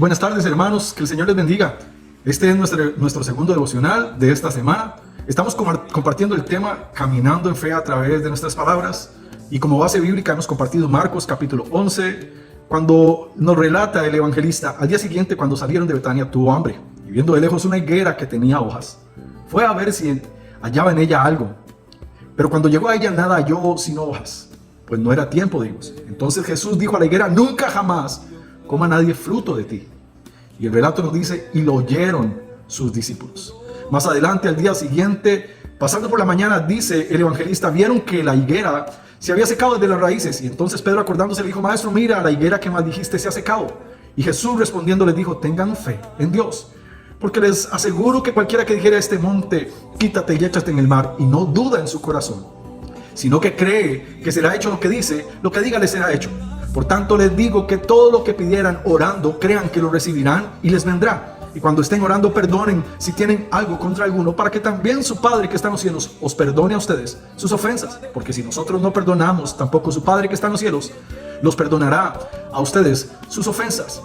Buenas tardes, hermanos, que el Señor les bendiga. Este es nuestro segundo devocional de esta semana. Estamos compartiendo el tema Caminando en Fe a través de nuestras palabras. Y como base bíblica hemos compartido Marcos capítulo 11, cuando nos relata el evangelista: al día siguiente, cuando salieron de Betania, tuvo hambre, y viendo de lejos una higuera que tenía hojas, fue a ver si hallaba en ella algo. Pero cuando llegó a ella, nada halló sino hojas, pues no era tiempo de higos. Entonces Jesús dijo a la higuera: nunca jamás coma nadie fruto de ti. Y el relato nos dice: y lo oyeron sus discípulos. Más adelante, al día siguiente, pasando por la mañana, dice el evangelista, vieron que la higuera se había secado desde las raíces. Y entonces Pedro, acordándose, le dijo: maestro, mira, la higuera que maldijiste se ha secado. Y Jesús respondiendo les dijo: tengan fe en Dios, porque les aseguro que cualquiera que dijera a este monte: quítate y échate en el mar, y no duda en su corazón, sino que cree que será hecho lo que dice, lo que diga le será hecho. Por tanto les digo que todo lo que pidieran orando, crean que lo recibirán y les vendrá. Y cuando estén orando, perdonen si tienen algo contra alguno, para que también su Padre que está en los cielos os perdone a ustedes sus ofensas. Porque si nosotros no perdonamos, tampoco su Padre que está en los cielos los perdonará a ustedes sus ofensas.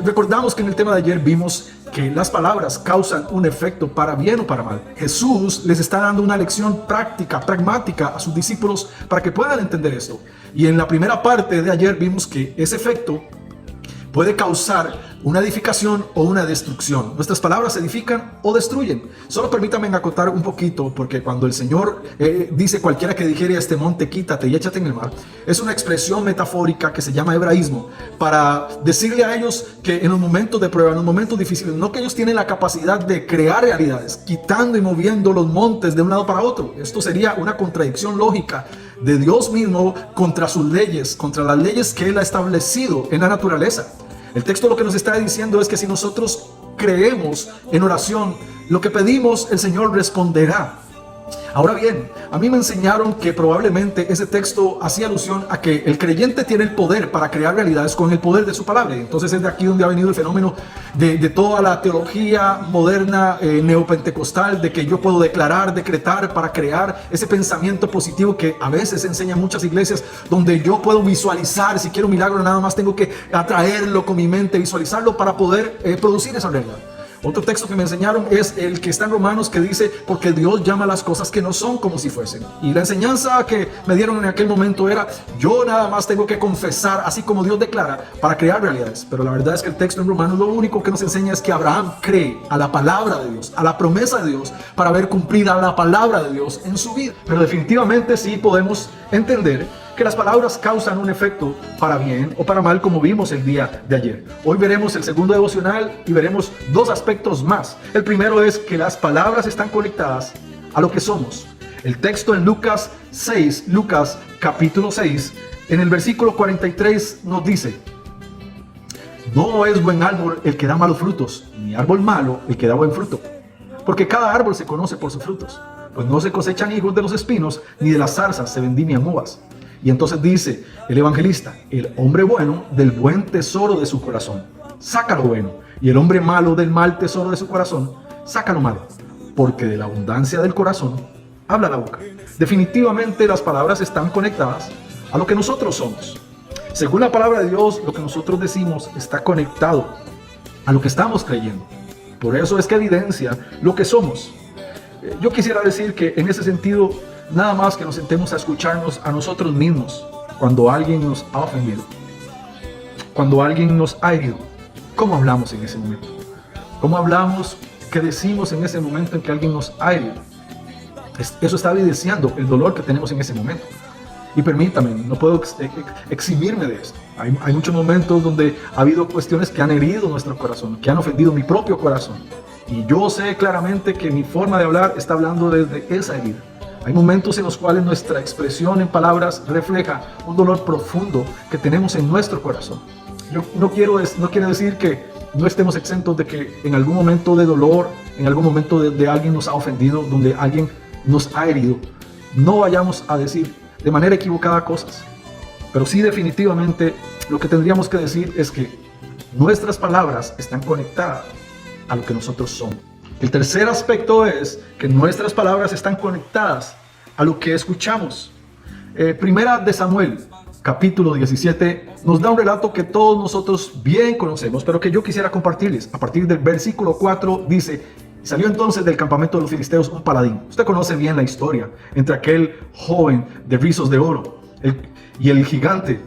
Recordamos que en el tema de ayer vimos que las palabras causan un efecto para bien o para mal. Jesús les está dando una lección práctica, pragmática a sus discípulos para que puedan entender esto. Y en la primera parte de ayer vimos que ese efecto puede causar una edificación o una destrucción. Nuestras palabras edifican o destruyen. Solo permítanme acotar un poquito, porque cuando el Señor dice: cualquiera que dijere a este monte, quítate y échate en el mar, es una expresión metafórica que se llama hebraísmo, para decirle a ellos que en los momentos de prueba, en los momentos difíciles, no que ellos tienen la capacidad de crear realidades, quitando y moviendo los montes de un lado para otro. Esto sería una contradicción lógica de Dios mismo contra sus leyes, contra las leyes que Él ha establecido en la naturaleza. El texto lo que nos está diciendo es que si nosotros creemos en oración, lo que pedimos, el Señor responderá. Ahora bien, a mí me enseñaron que probablemente ese texto hacía alusión a que el creyente tiene el poder para crear realidades con el poder de su palabra. Entonces es de aquí donde ha venido el fenómeno de toda la teología moderna neopentecostal, de que yo puedo declarar, decretar para crear ese pensamiento positivo que a veces enseñan muchas iglesias, donde yo puedo visualizar, si quiero un milagro nada más tengo que atraerlo con mi mente, visualizarlo para poder producir esa realidad. Otro texto que me enseñaron es el que está en Romanos, que dice: porque Dios llama las cosas que no son como si fuesen. Y la enseñanza que me dieron en aquel momento era: yo nada más tengo que confesar así como Dios declara para crear realidades. Pero la verdad es que el texto en Romanos lo único que nos enseña es que Abraham cree a la palabra de Dios, a la promesa de Dios, para ver cumplida la palabra de Dios en su vida. Pero definitivamente sí podemos entender que las palabras causan un efecto para bien o para mal, como vimos el día de ayer. Hoy veremos el segundo devocional y veremos dos aspectos más. El primero es que las palabras están conectadas a lo que somos. El texto en Lucas capítulo 6, en el versículo 43 nos dice: no es buen árbol el que da malos frutos, ni árbol malo el que da buen fruto, porque cada árbol se conoce por sus frutos. Pues no se cosechan higos de los espinos, ni de las zarzas se vendimian uvas. Y entonces dice el evangelista: el hombre bueno del buen tesoro de su corazón saca lo bueno, y el hombre malo del mal tesoro de su corazón saca lo malo, porque de la abundancia del corazón habla la boca. Definitivamente las palabras están conectadas a lo que nosotros somos. Según la palabra de Dios, lo que nosotros decimos está conectado a lo que estamos creyendo. Por eso es que evidencia lo que somos. Yo quisiera decir que en ese sentido, nada más que nos sentemos a escucharnos a nosotros mismos cuando alguien nos ha ofendido, cuando alguien nos ha herido. ¿Cómo hablamos en ese momento? ¿Cómo hablamos? ¿Qué decimos en ese momento en que alguien nos ha herido? Eso está evidenciando el dolor que tenemos en ese momento. Y permítame, no puedo eximirme de esto. Hay muchos momentos donde ha habido cuestiones que han herido nuestro corazón, que han ofendido mi propio corazón. Y yo sé claramente que mi forma de hablar está hablando desde esa herida. Hay momentos en los cuales nuestra expresión en palabras refleja un dolor profundo que tenemos en nuestro corazón. Yo no quiero decir que no estemos exentos de que en algún momento de dolor, en algún momento de alguien nos ha ofendido, donde alguien nos ha herido, no vayamos a decir de manera equivocada cosas. Pero sí, definitivamente lo que tendríamos que decir es que nuestras palabras están conectadas a lo que nosotros somos. El tercer aspecto es que nuestras palabras están conectadas a lo que escuchamos. Primera de Samuel capítulo 17, nos da un relato que todos nosotros bien conocemos, pero que yo quisiera compartirles. A partir del versículo 4 dice: salió entonces del campamento de los filisteos un paladín. Usted conoce bien la historia entre aquel joven de rizos de oro y el gigante,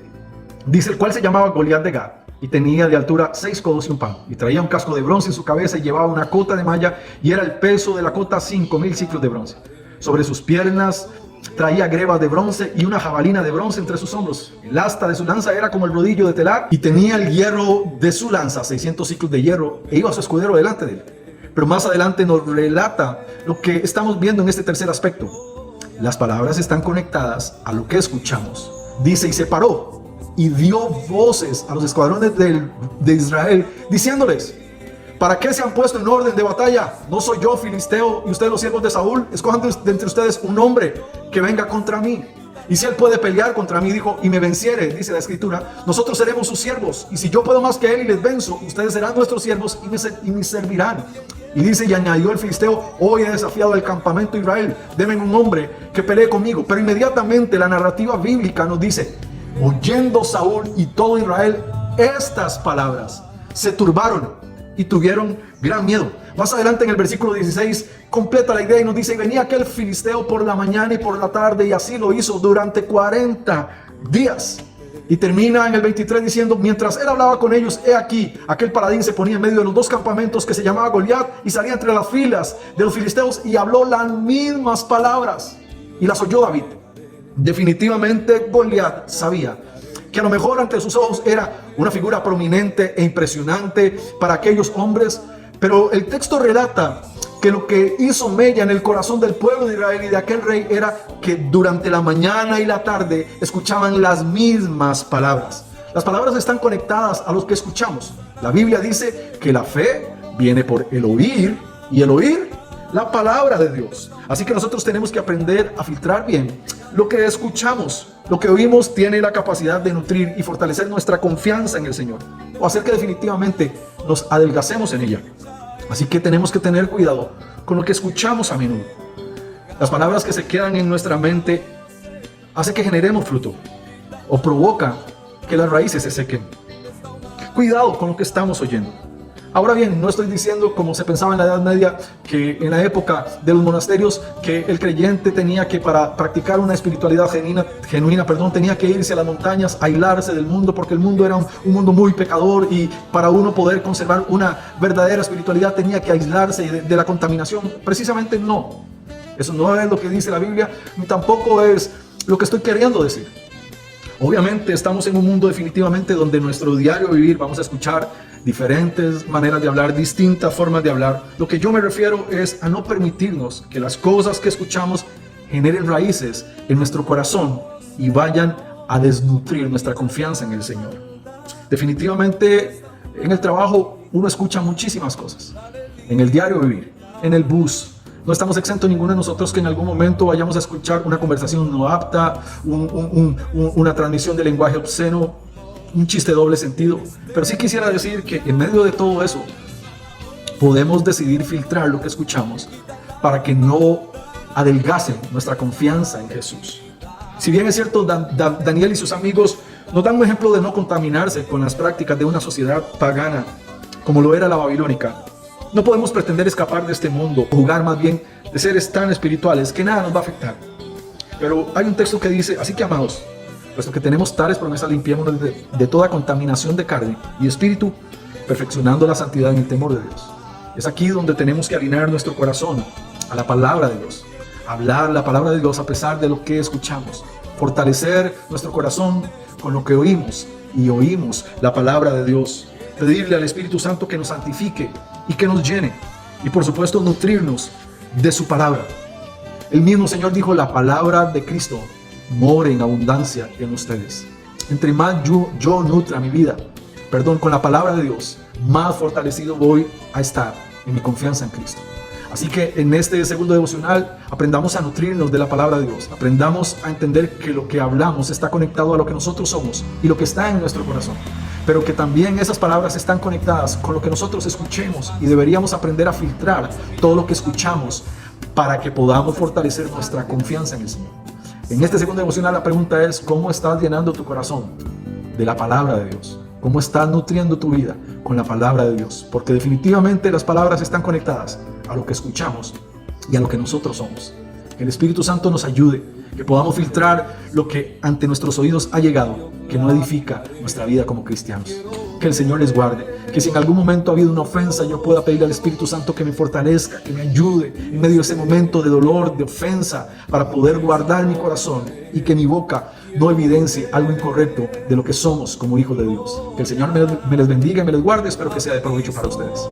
dice, el cual se llamaba Goliat de Gat, y tenía de altura 6 codos y un palmo, y traía un casco de bronce en su cabeza, y llevaba una cota de malla, y era el peso de la cota 5,000 ciclos de bronce. Sobre sus piernas traía grebas de bronce y una jabalina de bronce entre sus hombros. El asta de su lanza era como el rodillo de telar, y tenía el hierro de su lanza, 600 ciclos de hierro, e iba su escudero delante de él. Pero más adelante nos relata lo que estamos viendo en este tercer aspecto. Las palabras están conectadas a lo que escuchamos. Dice, y se paró y dio voces a los escuadrones de Israel, diciéndoles: ¿para qué se han puesto en orden de batalla? ¿No soy yo filisteo y ustedes los siervos de Saúl? Escojan de entre ustedes un hombre que venga contra mí. Y si él puede pelear contra mí, dijo, y me venciere, dice la escritura, nosotros seremos sus siervos. Y si yo puedo más que él y les venzo, ustedes serán nuestros siervos y me servirán. Y dice, y añadió el filisteo, hoy he desafiado al campamento de Israel, denme un hombre que pelee conmigo. Pero inmediatamente la narrativa bíblica nos dice, oyendo Saúl y todo Israel estas palabras, se turbaron y tuvieron gran miedo. Más adelante en el versículo 16 completa la idea y nos dice, venía aquel filisteo por la mañana y por la tarde, y así lo hizo durante 40 días. Y termina en el 23 diciendo, mientras él hablaba con ellos, he aquí, aquel paladín se ponía en medio de los dos campamentos que se llamaba Goliat, y salía entre las filas de los filisteos y habló las mismas palabras, y las oyó David. Definitivamente Goliat sabía que a lo mejor ante sus ojos era una figura prominente e impresionante para aquellos hombres, pero el texto relata que lo que hizo mella en el corazón del pueblo de Israel y de aquel rey era que durante la mañana y la tarde escuchaban las mismas palabras. Las palabras están conectadas a los que escuchamos. La Biblia dice que la fe viene por el oír, y el oír la palabra de Dios. Así que nosotros tenemos que aprender a filtrar bien lo que escuchamos. Lo que oímos tiene la capacidad de nutrir y fortalecer nuestra confianza en el Señor, o hacer que definitivamente nos adelgacemos en ella. Así que tenemos que tener cuidado con lo que escuchamos a menudo. Las palabras que se quedan en nuestra mente hacen que generemos fruto, o provoca que las raíces se sequen. Cuidado con lo que estamos oyendo. Ahora bien, no estoy diciendo, como se pensaba en la Edad Media, que en la época de los monasterios, que el creyente tenía que, para practicar una espiritualidad genuina, tenía que irse a las montañas, aislarse del mundo, porque el mundo era un mundo muy pecador, y para uno poder conservar una verdadera espiritualidad tenía que aislarse de la contaminación. Precisamente no. Eso no es lo que dice la Biblia, ni tampoco es lo que estoy queriendo decir. Obviamente estamos en un mundo definitivamente donde en nuestro diario vivir vamos a escuchar diferentes maneras de hablar, distintas formas de hablar. Lo que yo me refiero es a no permitirnos que las cosas que escuchamos generen raíces en nuestro corazón y vayan a desnutrir nuestra confianza en el Señor. Definitivamente en el trabajo uno escucha muchísimas cosas, en el diario vivir, en el bus. No estamos exentos ninguno de nosotros que en algún momento vayamos a escuchar una conversación no apta, una transmisión de lenguaje obsceno, un chiste de doble sentido. Pero sí quisiera decir que en medio de todo eso podemos decidir filtrar lo que escuchamos para que no adelgace nuestra confianza en Jesús. Si bien es cierto, Daniel y sus amigos nos dan un ejemplo de no contaminarse con las prácticas de una sociedad pagana como lo era la babilónica, no podemos pretender escapar de este mundo o jugar más bien de seres tan espirituales que nada nos va a afectar. Pero hay un texto que dice, así que amados, puesto que tenemos tales promesas, limpiémonos de toda contaminación de carne y espíritu, perfeccionando la santidad en el temor de Dios. Es aquí donde tenemos que alinear nuestro corazón a la palabra de Dios, hablar la palabra de Dios a pesar de lo que escuchamos, fortalecer nuestro corazón con lo que oímos, y oímos la palabra de Dios, pedirle al Espíritu Santo que nos santifique y que nos llene, y por supuesto nutrirnos de su palabra. El mismo Señor dijo, la palabra de Cristo more en abundancia en ustedes. Entre más yo nutra mi vida, con la palabra de Dios, más fortalecido voy a estar en mi confianza en Cristo. Así que en este segundo devocional aprendamos a nutrirnos de la palabra de Dios, aprendamos a entender que lo que hablamos está conectado a lo que nosotros somos y lo que está en nuestro corazón, pero que también esas palabras están conectadas con lo que nosotros escuchemos, y deberíamos aprender a filtrar todo lo que escuchamos para que podamos fortalecer nuestra confianza en el Señor. En este segundo devocional la pregunta es: ¿cómo estás llenando tu corazón de la palabra de Dios? ¿Cómo estás nutriendo tu vida con la palabra de Dios? Porque definitivamente las palabras están conectadas a lo que escuchamos y a lo que nosotros somos. Que el Espíritu Santo nos ayude, que podamos filtrar lo que ante nuestros oídos ha llegado, que no edifica nuestra vida como cristianos. Que el Señor les guarde, que si en algún momento ha habido una ofensa, yo pueda pedirle al Espíritu Santo que me fortalezca, que me ayude en medio de ese momento de dolor, de ofensa, para poder guardar mi corazón y que mi boca no evidencie algo incorrecto de lo que somos como hijos de Dios. Que el Señor me les bendiga y me les guarde. Espero que sea de provecho para ustedes.